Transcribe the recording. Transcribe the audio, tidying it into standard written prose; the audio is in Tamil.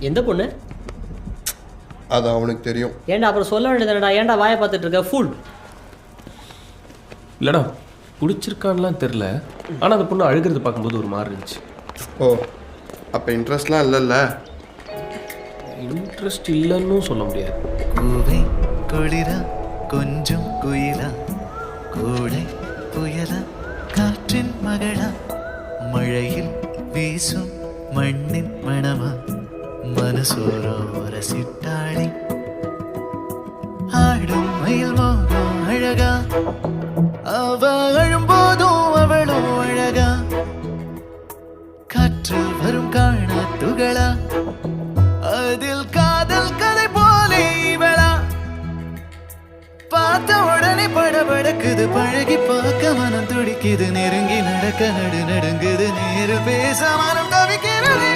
எந்த பொண்ணு? அது அவனுக்கு தெரியும். ஏன்டா அப்புறம் சொல்ல வேண்டியதுடா, ஏன்டா வாயை பார்த்துட்டு இருக்க ஃபுல்? இல்லைடா பிடிச்சிருக்கான்லாம் தெரில, ஆனால் அந்த பொண்ணு அழுகிறது பார்க்கும்போது ஒரு மாதிரி இருந்துச்சு. ஓ, அப்போ இன்ட்ரெஸ்ட்லாம் இல்லைல்ல? இன்ட்ரெஸ்ட் இல்லைன்னு சொல்ல முடியாது. கூவை குளிரா கொஞ்சம் குயிலா, கூடை புயலா காற்றின் மகளா, மழையில் வீசும் மண்ணின் மணமா, மனசோரோர சிட்டாளி ஆடும் மயில் மோகம் அழகா, அவ அழும்போதும் அவளும் அழகா, காற்றில் வரும் காணா துகளா, அதில் காதல் கதை போலே இவளா, பார்த்த உடனே படபடக்குது, பழகி பார்க்க மனம் துடிக்குது, நெருங்கி நடக்க நடுங்குது, நேரில் பேச மனம் தவிக்கிறது.